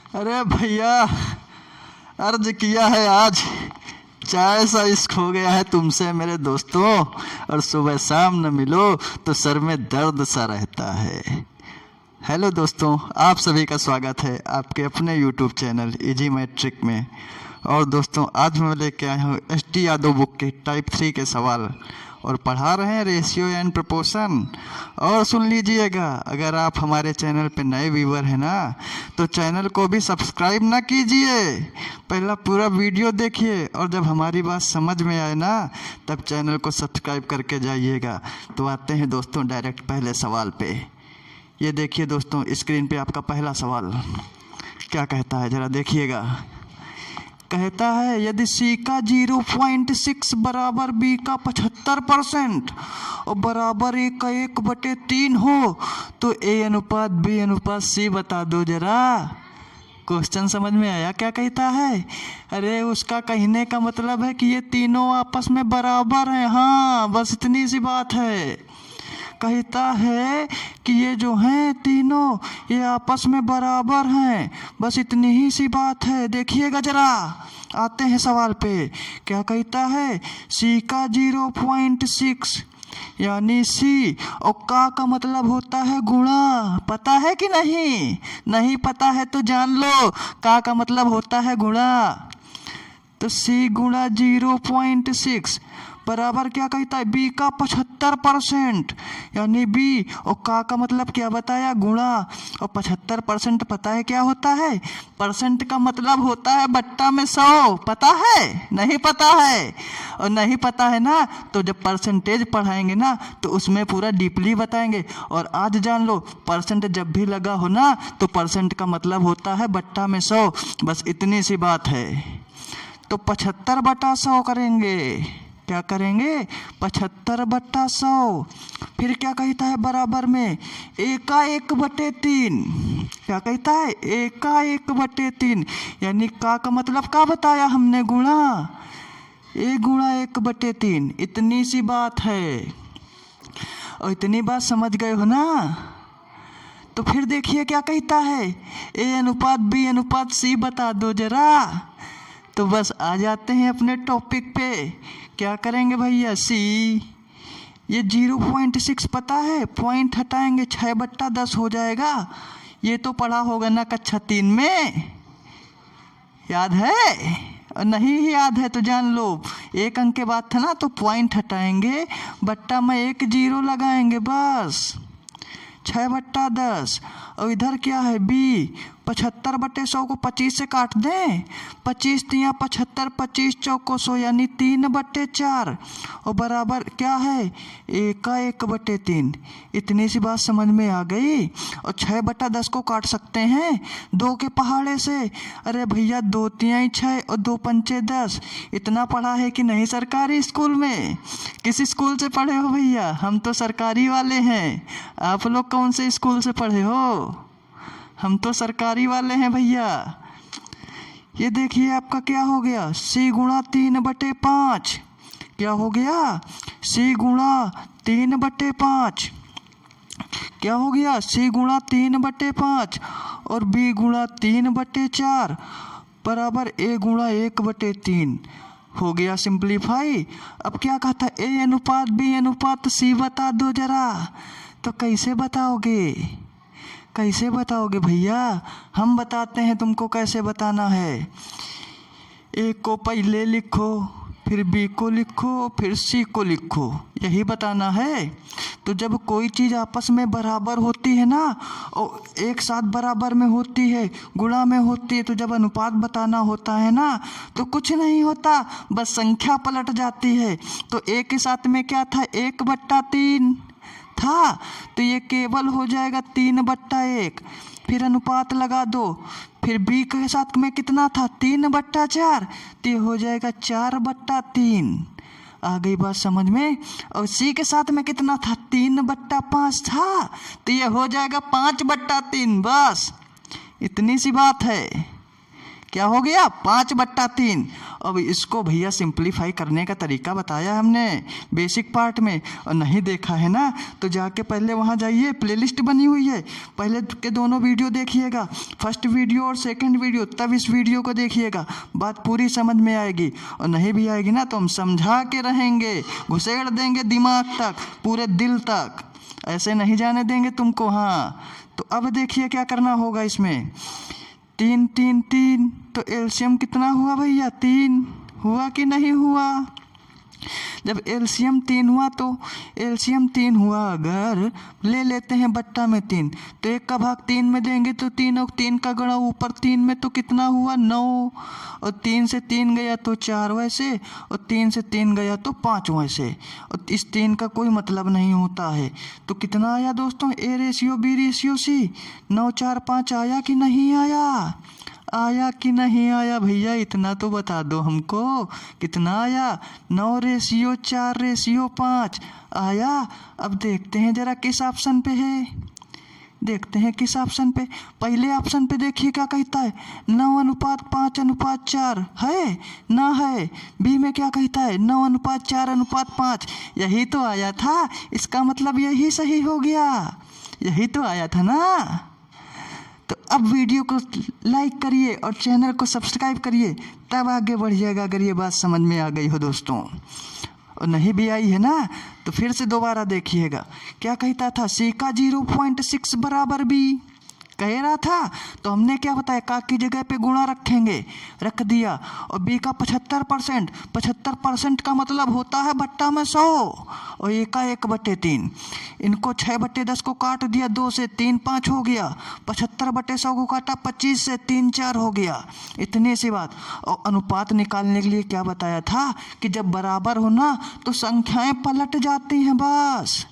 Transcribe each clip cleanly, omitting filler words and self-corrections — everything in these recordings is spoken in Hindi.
अरे भैया, अर्ज किया है आज, चाय सा इश्क हो गया है तुमसे मेरे दोस्तों, और सुबह शाम न मिलो तो सर में दर्द सा रहता है। हेलो दोस्तों, आप सभी का स्वागत है आपके अपने यूट्यूब चैनल इजी मैट्रिक में। और दोस्तों, आज मैं लेके आया हूँ एस.टी. यादव बुक के टाइप 3 के सवाल और पढ़ा रहे हैं रेशियो एंड प्रोपोर्शन। और सुन लीजिएगा, अगर आप हमारे चैनल पे नए व्यूवर हैं ना, तो चैनल को भी सब्सक्राइब ना कीजिए, पहला पूरा वीडियो देखिए और जब हमारी बात समझ में आए ना, तब चैनल को सब्सक्राइब करके जाइएगा। तो आते हैं दोस्तों डायरेक्ट पहले सवाल पे। ये देखिए दोस्तों, स्क्रीन पे आपका पहला सवाल क्या कहता है, ज़रा देखिएगा। कहता है यदि C का 0.6 बराबर B का 75% और बराबर A का 1/3 हो तो A अनुपात B अनुपात C बता दो जरा। क्वेश्चन समझ में आया क्या कहता है? अरे उसका कहने का मतलब है कि ये तीनों आपस में बराबर हैं। हाँ, बस इतनी सी बात है। कहता है कि ये जो हैं तीनों, ये आपस में बराबर हैं, बस इतनी ही सी बात है। देखिएगा जरा, आते हैं सवाल पे। क्या कहता है? C का 0.6 यानी C और का मतलब होता है गुणा। पता है कि नहीं? नहीं पता है तो जान लो, का मतलब होता है गुणा। तो C गुणा 0.6 बराबर क्या कहता है? B का 75% यानी B और का मतलब क्या बताया? गुणा। और 75% पता है क्या होता है? परसेंट का मतलब होता है बट्टा में 100। पता है? नहीं पता है? और नहीं पता है ना, तो जब परसेंटेज पढ़ाएंगे ना तो उसमें पूरा डीपली बताएंगे। और आज जान लो, परसेंट जब भी लगा हो ना तो परसेंट का मतलब होता है बट्टा में 100। बस इतनी सी बात है। तो 75/100 करेंगे। क्या करेंगे? 75/100। फिर क्या कहता है बराबर में? A का 1/3। क्या कहता है? A का 1/3 यानी का मतलब का बताया हमने? गुणा। A गुणा 1/3। इतनी सी बात है। और इतनी बात समझ गए हो ना? तो फिर देखिए क्या कहता है? A अनुपात B अनुपात C बता दो जरा। तो बस आ जाते हैं अपने टॉपिक पे। क्या करेंगे भैया? C ये 0.6 पता है, पॉइंट हटाएंगे 6/10 हो जाएगा। ये तो पढ़ा होगा ना कक्षा 3 में, याद है? और नहीं ही याद है तो जान लो, एक अंक के बाद था ना, तो पॉइंट हटाएंगे, बट्टा में 1 0 लगाएंगे, बस 6/10। और इधर क्या है? B 75/100 को 25 से काट दें। 25 तिया 75, 25 चौको 100 यानी 3/4। और बराबर क्या है? A का 1/3। इतनी सी बात समझ में आ गई। और 6/10 को काट सकते हैं 2 के पहाड़े से। अरे भैया, 2 तिया 6 और 2 पंचे 10। इतना पढ़ा है कि नहीं सरकारी स्कूल में? किस स्कूल से पढ़े हो भैया? हम तो सरकारी वाले हैं। आप लोग कौन से स्कूल से पढ़े हो? हम तो सरकारी वाले हैं भैया। ये देखिए आपका क्या हो गया? C गुणा 3/5। क्या हो गया? C गुणा 3/5। क्या हो गया? C गुणा 3/5 और B गुणा 3/4 बराबर A गुणा 1/3 हो गया सिंप्लीफाई। अब क्या कहता है? A अनुपात B अनुपात C बता दो जरा। तो कैसे बताओगे? कैसे बताओगे भैया? हम बताते हैं तुमको कैसे बताना है। A को पहले लिखो, फिर B को लिखो, फिर C को लिखो, यही बताना है। तो जब कोई चीज़ आपस में बराबर होती है ना, और एक साथ बराबर में होती है, गुणा में होती है, तो जब अनुपात बताना होता है ना, तो कुछ नहीं होता, बस संख्या पलट जाती है। तो A के साथ में क्या था? 1/3 था, तो ये केवल हो जाएगा 3/1। फिर अनुपात लगा दो। फिर B के साथ में कितना था? 3/4, तो ये हो जाएगा 4/3। आ गई बात समझ में? और C के साथ में कितना था? 3/5 था, तो ये हो जाएगा 5/3। बस इतनी सी बात है। क्या हो गया? 5/3। अब इसको भैया सिंप्लीफाई करने का तरीका बताया हमने बेसिक पार्ट में, और नहीं देखा है ना तो जाके पहले वहाँ जाइए, प्लेलिस्ट बनी हुई है, पहले के दोनों वीडियो देखिएगा, फर्स्ट वीडियो और सेकंड वीडियो, तब इस वीडियो को देखिएगा, बात पूरी समझ में आएगी। और नहीं भी आएगी ना तो हम समझा के रहेंगे, घुसेड़ देंगे दिमाग तक, पूरे दिल तक, ऐसे नहीं जाने देंगे तुमको। हाँ तो अब देखिए क्या करना होगा इसमें। 3 3 3 तो एलसीएम कितना हुआ भैया? 3 हुआ कि नहीं हुआ? जब एलसीएम 3 हुआ तो एलसीएम 3 हुआ, अगर ले लेते हैं बट्टा में 3 तो 1 का भाग 3 में देंगे तो 3 और 3 का गणा ऊपर 3 में तो कितना हुआ? 9, और 3 से 3 गया तो 4 वैसे, और 3 से 3 गया तो 5 वैसे, और इस 3 का कोई मतलब नहीं होता है। तो कितना आया दोस्तों? A ratio B ratio C, 9 4 5 आया कि नहीं आया? आया कि नहीं आया भैया? इतना तो बता दो हमको, कितना आया? 9 रेशियो 4 रेशियो 5 आया। अब देखते हैं जरा किस ऑप्शन पे है, देखते हैं किस ऑप्शन पे। पहले ऑप्शन पे देखिए क्या कहता है, 9:5:4 है ना? है। बी में क्या कहता है? 9:4:5। यही तो आया था, इसका मतलब यही सही हो गया, यही तो आया था ना। तो अब वीडियो को लाइक करिए और चैनल को सब्सक्राइब करिए, तब आगे बढ़िएगा अगर ये बात समझ में आ गई हो दोस्तों। और नहीं भी आई है ना तो फिर से दोबारा देखिएगा। क्या कहता था? सी का 0.6 बराबर बी कह रहा था, तो हमने क्या बताया? का की जगह पे गुणा रखेंगे, रख दिया। और बी का 75%, 75% का मतलब होता है बट्टा में 100, और ए का 1/3। इनको 6/10 को काट दिया, 2 से 3 5 हो गया, 75/100 को काटा 25 से 3 4 हो गया, इतनी सी बात। और अनुपात निकालने के लिए क्या बताया था कि जब बराबर हो ना तो संख्याएं पलट जाती हैं, बस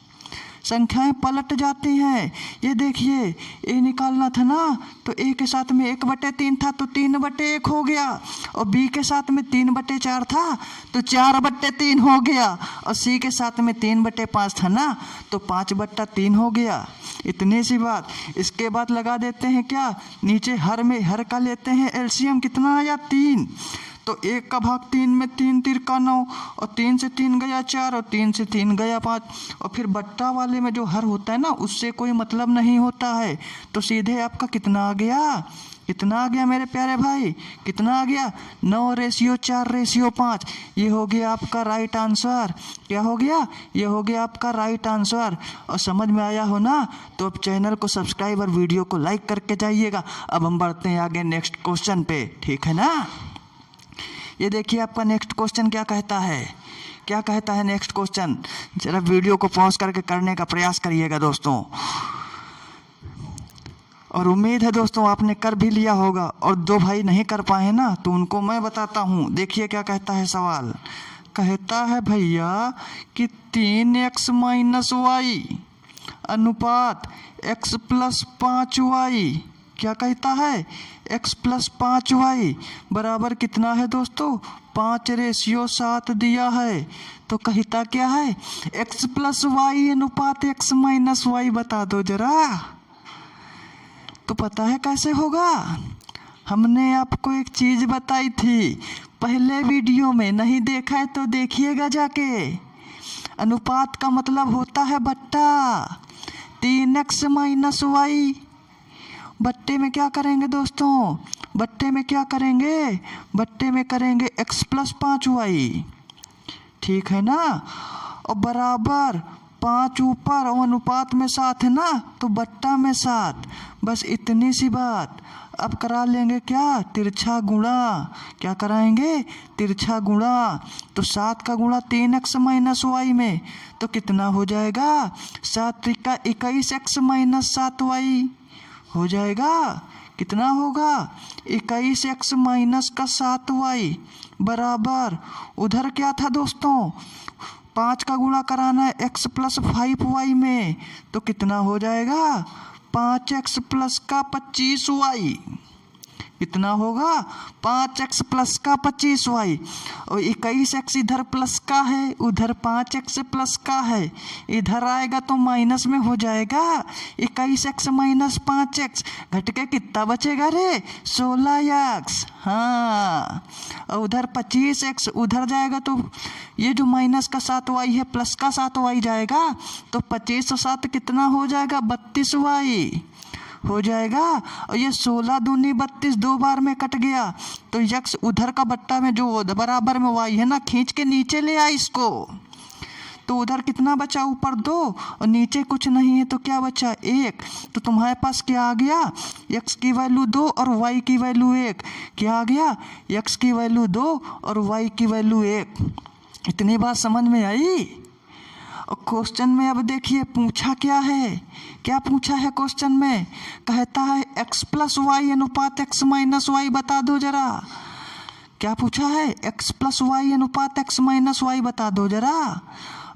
संख्याएं पलट जाती हैं। ये देखिए, ए निकालना था ना तो ए के साथ में 1/3 था तो 3/1 हो गया, और बी के साथ में 3/4 था तो 4/3 हो गया, और सी के साथ में 3/5 था ना तो 5/3 हो गया, इतनी सी बात। इसके बाद लगा देते हैं क्या, नीचे हर में हर का लेते हैं एलसीएम, कितना आया? 3। तो 1 का भाग 3 में 3 तिरका 9, और 3 से 3 गया 4, और 3 से 3 गया 5। और फिर बट्टा वाले में जो हर होता है ना उससे कोई मतलब नहीं होता है, तो सीधे आपका कितना आ गया? कितना आ गया मेरे प्यारे भाई? कितना आ गया? 9 रेशियो 4 रेशियो 5। ये हो गया आपका राइट आंसर। क्या हो गया? ये हो गया आपका राइट आंसर। और समझ में आया हो ना तो अब चैनल को सब्सक्राइब और वीडियो को लाइक करके जाइएगा। अब हम बढ़ते हैं आगे नेक्स्ट क्वेश्चन पे, ठीक है ना। ये देखिए आपका नेक्स्ट क्वेश्चन क्या कहता है, क्या कहता है नेक्स्ट क्वेश्चन। जरा वीडियो को पॉज करके करने का प्रयास करिएगा दोस्तों, और उम्मीद है दोस्तों आपने कर भी लिया होगा, और दो भाई नहीं कर पाए ना तो उनको मैं बताता हूँ। देखिए क्या कहता है सवाल, कहता है भैया कि 3x - y अनुपात x + 5y, क्या कहता है? x + 5y बराबर कितना है दोस्तों? 5 रेशियो 7 दिया है। तो कहता क्या है? x + y अनुपात x - y बता दो जरा। तो पता है कैसे होगा? हमने आपको एक चीज़ बताई थी पहले वीडियो में, नहीं देखा है तो देखिएगा जाके। अनुपात का मतलब होता है बट्टा। 3x - y बट्टे में क्या करेंगे दोस्तों? बट्टे में क्या करेंगे? बट्टे में करेंगे x + 5y, ठीक है ना। और बराबर 5 ऊपर और अनुपात में 7 है ना तो बट्टा में 7, बस इतनी सी बात। अब करा लेंगे क्या? तिरछा गुणा। क्या कराएंगे? तिरछा गुणा। तो 7 का गुणा 3x - y में तो कितना हो जाएगा? 7 × 21x - 7y हो जाएगा। कितना होगा? 21x - 7y बराबर, उधर क्या था दोस्तों? 5 का गुणा कराना है x + 5y में तो कितना हो जाएगा? 5x + 25y, कितना होगा 5x प्लस का 25y, और 21x इधर प्लस का है, उधर 5x प्लस का है, इधर आएगा तो माइनस में हो जाएगा। 21x माइनस 5x घट के कितना बचेगा रे 16x। हाँ, और उधर 25x उधर जाएगा तो ये जो माइनस का 7y है प्लस का 7y जाएगा, तो 25 और 7 कितना हो जाएगा 32y हो जाएगा। और ये 16 दूनी 32 दो बार में कट गया, तो यक्स उधर का बट्टा में जो बराबर में वाई है ना, खींच के नीचे ले आ इसको, तो उधर कितना बचा ऊपर 2 और नीचे कुछ नहीं है, तो क्या बचा 1। तो तुम्हारे पास क्या आ गया x की वैल्यू 2 और y की वैल्यू 1। क्या आ गया x की वैल्यू 2 और y की वैल्यू 1। इतनी बात समझ में आई। और क्वेश्चन में अब देखिए पूछा क्या है, क्या पूछा है क्वेश्चन में, कहता है x प्लस वाई अनुपात x माइनस वाई बता दो जरा। क्या पूछा है x प्लस वाई अनुपात x माइनस वाई बता दो जरा।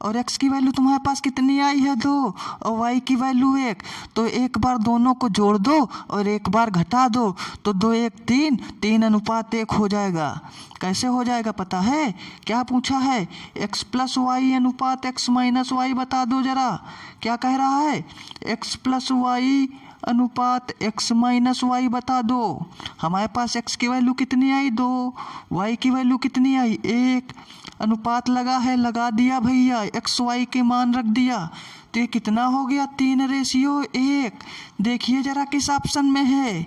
और x की वैल्यू तुम्हारे पास कितनी आई है 2 और y की वैल्यू 1, तो एक बार दोनों को जोड़ दो और एक बार घटा दो, तो 2 1 3 3 अनुपात 1 हो जाएगा। कैसे हो जाएगा पता है, क्या पूछा है x प्लस वाई अनुपात x माइनस वाई बता दो जरा। क्या कह रहा है x प्लस वाई अनुपात x माइनस वाई बता दो। हमारे पास x की वैल्यू कितनी आई 2, y की वैल्यू कितनी आई 1, अनुपात लगा है लगा दिया भैया, एक्स वाई के मान रख दिया, तो ये कितना हो गया 3:1। देखिए जरा किस ऑप्शन में है,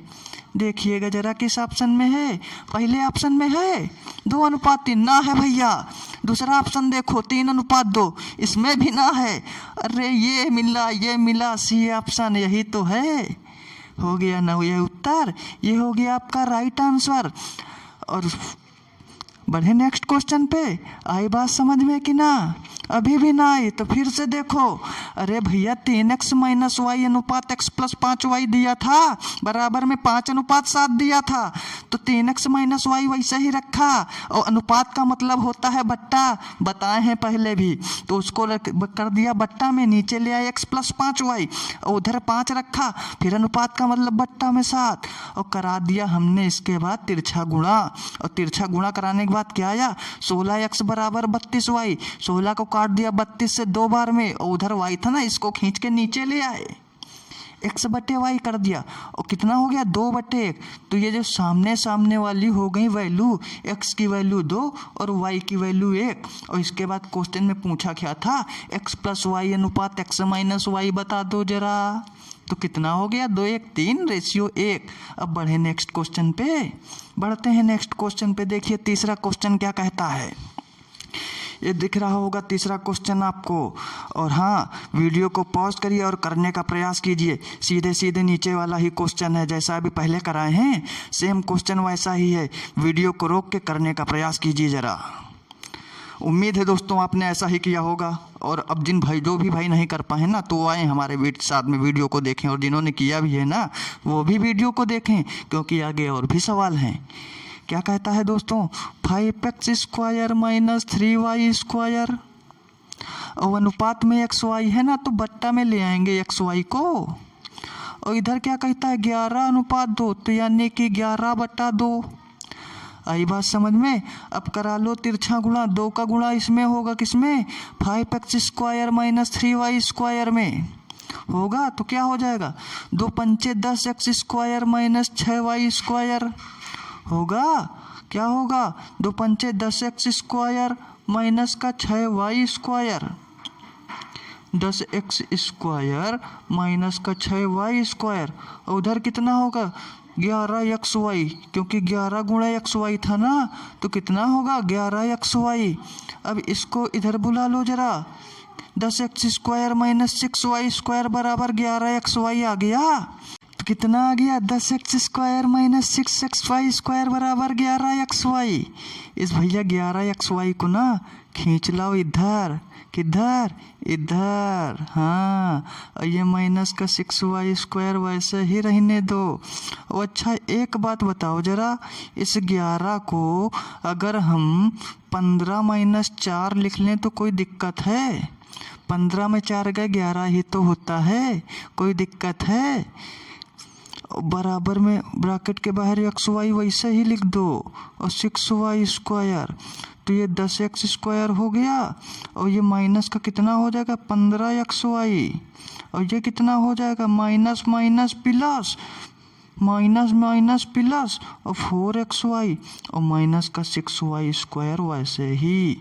देखिएगा जरा किस ऑप्शन में है। पहले ऑप्शन में है 2:3 ना है भैया। दूसरा ऑप्शन देखो 3:2, इसमें भी ना है। अरे ये मिला सी ऑप्शन, यही तो है। हो गया ना ये उत्तर, ये हो गया आपका राइट आंसर। और बढ़े नेक्स्ट क्वेश्चन पे। आई बात समझ में कि ना, अभी भी ना आई तो फिर से देखो। अरे भैया 3x माइनस वाई अनुपात x प्लस 5y दिया था, बराबर में 5:7 दिया था, तो 3x माइनस वाई वैसे ही रखा। और अनुपात का मतलब होता है बट्टा, बताए हैं पहले भी, तो उसको कर दिया बट्टा में, नीचे ले आए x प्लस 5y और उधर 5 रखा, फिर अनुपात का मतलब बट्टा में 7 और करा दिया हमने। इसके बाद तिरछा गुणा, और तिरछा गुणा कराने के बाद क्या आया 16x बराबर 32y। 16 को काट दिया 32 से 2 बार में, और उधर y था ना, इसको खींच के नीचे ले आए, x बटे y कर दिया, और कितना हो गया 2/1। तो ये जो सामने सामने वाली हो गई वैल्यू, x की वैल्यू 2 और y की वैल्यू 1। और इसके बाद क्वेश्चन में पूछा क्या था x प्लस वाई अनुपात x माइनस वाई बता दो जरा। तो कितना हो गया 2 1 3:1। अब बढ़े नेक्स्ट क्वेश्चन पे, बढ़ते हैं नेक्स्ट क्वेश्चन पे। देखिए तीसरा क्वेश्चन क्या कहता है, ये दिख रहा होगा तीसरा क्वेश्चन आपको। और हाँ, वीडियो को पॉज करिए और करने का प्रयास कीजिए। सीधे सीधे नीचे वाला ही क्वेश्चन है, जैसा अभी पहले कराए हैं सेम क्वेश्चन वैसा ही है। वीडियो को रोक के करने का प्रयास कीजिए ज़रा। उम्मीद है दोस्तों आपने ऐसा ही किया होगा। और अब जो भी भाई नहीं कर पाए ना, तो आए हमारे साथ में वीडियो को देखें, और जिन्होंने किया भी है ना वो भी वीडियो को देखें, क्योंकि आगे और भी सवाल हैं। क्या कहता है दोस्तों 5x² माइनस 3y², और अनुपात में xy है ना, तो बट्टा में ले आएंगे xy को। और इधर क्या कहता है 11:2, तो यानी कि 11/2। आई बात समझ में। अब करा लो तिरछा गुणा, 2 का गुणा इसमें होगा किसमें 5x² माइनस 3y² में होगा, तो क्या हो जाएगा 2 पंचे 10x² माइनस 6y² होगा। क्या होगा 2 पंचे 10x² माइनस का 6y², 10x² माइनस का 6y²। और उधर कितना होगा 11xy, क्योंकि 11 गुणा xy था ना, तो कितना होगा 11xy। अब इसको इधर बुला लो जरा, 10x² माइनस 6y² बराबर 11xy आ गया। तो कितना आ गया 10x² माइनस 6xy² बराबर 11xy। इस भैया 11xy को ना खींच लाओ इधर, किधर इधर। हाँ, और ये माइनस का 6y² वैसे ही रहने दो। और अच्छा एक बात बताओ जरा, इस 11 को अगर हम 15 माइनस 4 लिख लें तो कोई दिक्कत है? 15 में 4 गए 11 ही तो होता है, कोई दिक्कत है? बराबर में ब्रैकेट के बाहर एक्स वाई वैसे ही लिख दो और 6y²। तो ये 10x² हो गया और ये माइनस का कितना हो जाएगा 15xy और ये कितना हो जाएगा minus minus plus minus minus plus और 4xy और माइनस का 6y² वैसे ही।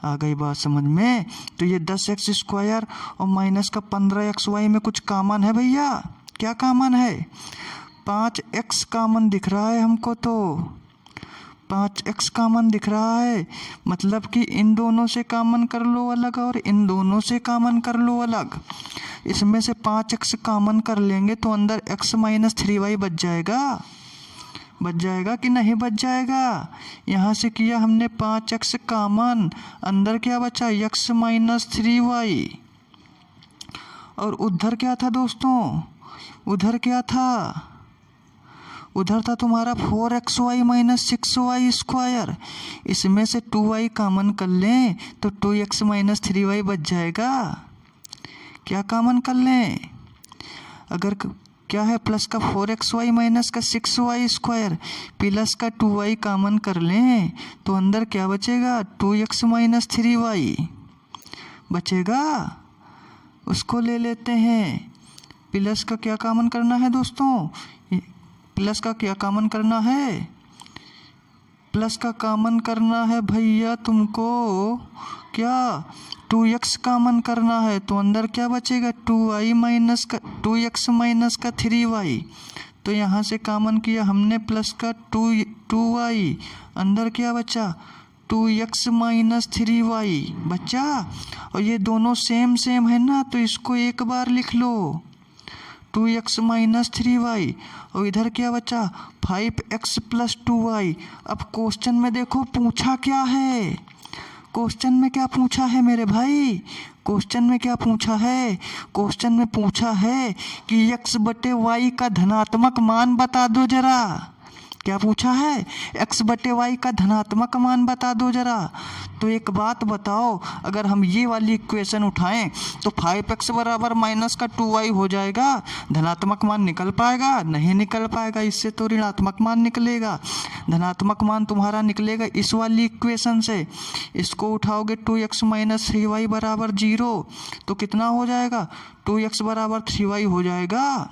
आ गई बात समझ में। तो ये 10x² और माइनस का 15xy में कुछ कॉमन है भैया। क्या कॉमन है 5x कॉमन दिख रहा है हमको। तो 5x कॉमन दिख रहा है मतलब कि इन दोनों से कॉमन कर लो अलग और इन दोनों से कॉमन कर लो अलग। इसमें से 5x कॉमन कर लेंगे तो अंदर x - 3y बच जाएगा कि नहीं बच जाएगा। यहाँ से किया हमने 5x कॉमन, अंदर क्या बचा x - 3y। और उधर क्या था दोस्तों, उधर क्या था, उधर था तुम्हारा 4xy - 6y²। इसमें से 2y कॉमन कर लें तो 2x - 3y बच जाएगा। क्या कॉमन कर लें, अगर क्या है प्लस का 4xy माइनस का 6y² प्लस का 2y कॉमन कर लें तो अंदर क्या बचेगा 2x - 3y बचेगा। उसको ले लेते हैं। प्लस का क्या कॉमन करना है दोस्तों, प्लस का क्या कॉमन करना है, प्लस का कॉमन करना है भैया तुमको क्या 2x कॉमन करना है। तो अंदर क्या बचेगा 2x माइनस का 3y। तो यहाँ से कॉमन किया हमने प्लस का 2y, अंदर क्या बचा 2x - 3y बचा। और ये दोनों सेम सेम है ना तो इसको एक बार लिख लो 2x - 3y। और इधर क्या बचा 5x + 2y। अब क्वेश्चन में देखो पूछा क्या है, क्वेश्चन में क्या पूछा है मेरे भाई, क्वेश्चन में क्या पूछा है, क्वेश्चन में पूछा है कि x/y का धनात्मक मान बता दो जरा। क्या पूछा है x/y का धनात्मक मान बता दो जरा। तो एक बात बताओ, अगर हम ये वाली इक्वेशन उठाएं तो 5x बराबर माइनस का 2y हो जाएगा, धनात्मक मान निकल पाएगा नहीं निकल पाएगा, इससे तो ऋणात्मक मान निकलेगा। धनात्मक मान तुम्हारा निकलेगा इस वाली इक्वेशन से। इसको उठाओगे 2x - 3y बराबर 0 तो कितना हो जाएगा 2x बराबर 3y हो जाएगा।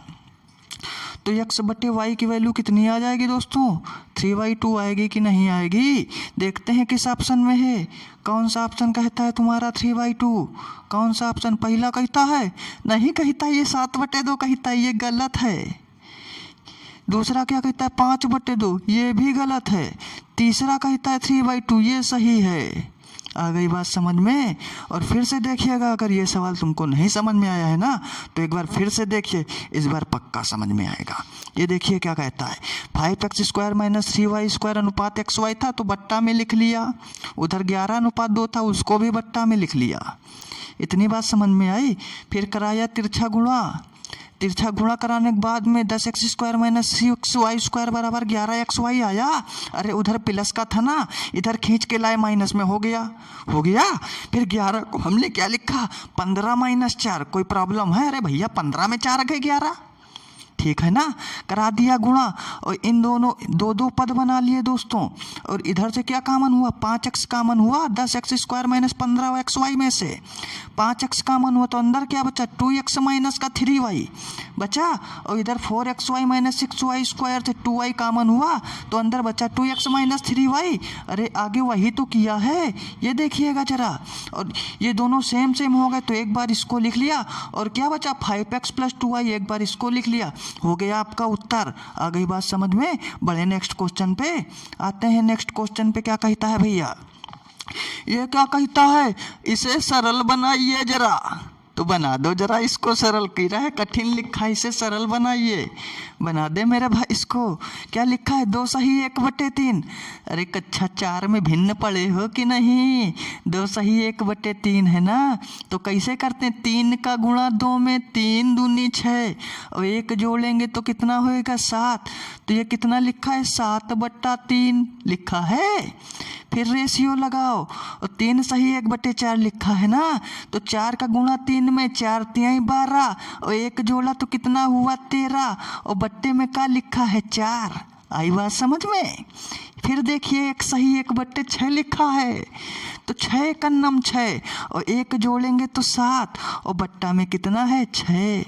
तो x/y की वैल्यू कितनी आ जाएगी दोस्तों 3/2 आएगी कि नहीं आएगी। देखते हैं किस ऑप्शन में है, कौन सा ऑप्शन कहता है तुम्हारा 3/2, कौन सा ऑप्शन पहला कहता है, नहीं कहता ये 7/2 कहता है, ये गलत है। दूसरा क्या कहता है 5/2, ये भी गलत है। तीसरा कहता है 3/2, ये सही है। आ गई बात समझ में। और फिर से देखिएगा, अगर ये सवाल तुमको नहीं समझ में आया है ना तो एक बार फिर से देखिए, इस बार पक्का समझ में आएगा। ये देखिए क्या कहता है 5x² - 3y² अनुपात xy था तो बट्टा में लिख लिया, उधर 11:2 था उसको भी बट्टा में लिख लिया। इतनी बात समझ में आई। फिर कराया तिरछा गुणा, तिरछा गुणा कराने के बाद में 10x² - 6y² बराबर 11xy आया। अरे उधर प्लस का था ना, इधर खींच के लाए माइनस में हो गया। फिर 11 को हमने क्या लिखा 15 - 4, कोई प्रॉब्लम है, अरे भैया 15 में 4 गए 11, ठीक है ना। करा दिया गुणा और इन दोनों दो पद बना लिए दोस्तों। और इधर से क्या कॉमन हुआ 5x कॉमन हुआ 10x² - 15xy में से 5x कॉमन हुआ तो अंदर क्या बचा 2x - 3y बचा। और इधर 4xy - 6y² से 2y कॉमन हुआ तो अंदर बचा 2x - 3y। अरे आगे वही तो किया है, ये देखिएगा जरा। और ये दोनों सेम सेम हो गए तो एक बार इसको लिख लिया और क्या बचा 5x + 2y, एक बार इसको लिख लिया, हो गया आपका उत्तर। आ गई बात समझ में। बढ़े नेक्स्ट क्वेश्चन पे आते हैं। नेक्स्ट क्वेश्चन पे क्या कहता है भैया, ये क्या कहता है इसे सरल बनाइए जरा। तो बना दो जरा इसको सरल, की रहा है कठिन लिखा है, इसे सरल बनाइए, बना दे मेरे भाई इसको। क्या लिखा है 2 सही 1/3। अरे कक्षा 4 में भिन्न पढ़े हो कि नहीं, 2 सही 1/3 है ना। तो कैसे करते हैं 3 का गुणा 2 में 3 दूनी 6 और 1 जोड़ेंगे तो कितना होएगा 7। तो ये कितना लिखा है 7/3 लिखा है। फिर रेशियो लगाओ और 3 सही 1/4 लिखा है ना, तो 4 का गुणा 3 में 4 तिहाई 12 और 1 जोड़ा तो कितना हुआ 13 और बट्टे में क्या लिखा है 4। आई बात समझ में। फिर देखिए 1 सही 1/6 लिखा है, तो 6 का नम 6 और 1 जोड़ेंगे तो 7 और बट्टा में कितना है 6।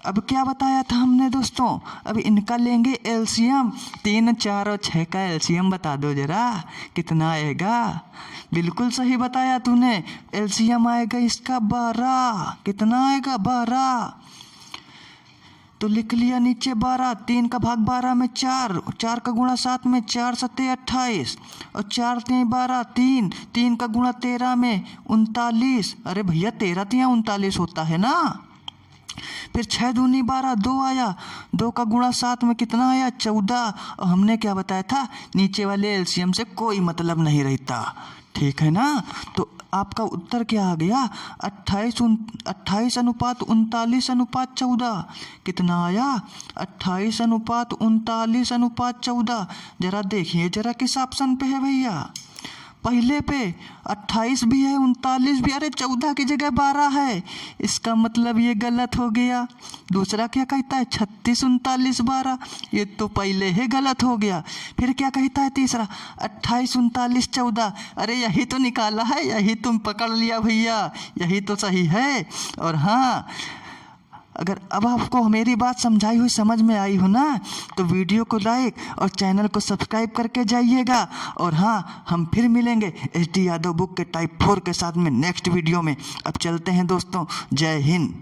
अब क्या बताया था हमने दोस्तों, अब इनका लेंगे एलसीएम। 3, 4 और 6 का एलसीएम बता दो जरा कितना आएगा। बिल्कुल सही बताया तूने, एलसीएम आएगा इसका 12। कितना आएगा 12, तो लिख लिया नीचे 12। 3 का भाग 12 में 4, 4 का गुणा 7 में 4 7 28 और 4 3 12 3, 3 का गुणा 13 में 39। अरे भैया 13 तिया 39 होता है ना। फिर 6 दूनी 12, 2 आया, 2 का गुणा 7 में कितना आया 14। और हमने क्या बताया था, नीचे वाले एलसीएम से कोई मतलब नहीं रहता, ठीक है ना। तो आपका उत्तर क्या आ गया 28:39:14। कितना आया 28:39:14। जरा देखिए जरा किस ऑप्शन पे है भैया, पहले पे 28 भी है 39 भी, अरे 14 की जगह 12 है, इसका मतलब ये गलत हो गया। दूसरा क्या कहता है 36 39 12, ये तो पहले ही गलत हो गया। फिर क्या कहता है तीसरा 28 39 14, अरे यही तो निकाला है, यही तुम पकड़ लिया भैया, यही तो सही है। और हाँ, अगर अब आपको मेरी बात समझाई हुई समझ में आई हो ना, तो वीडियो को लाइक और चैनल को सब्सक्राइब करके जाइएगा। और हाँ, हम फिर मिलेंगे HD यादव बुक के टाइप 4 के साथ में नेक्स्ट वीडियो में। अब चलते हैं दोस्तों, जय हिंद।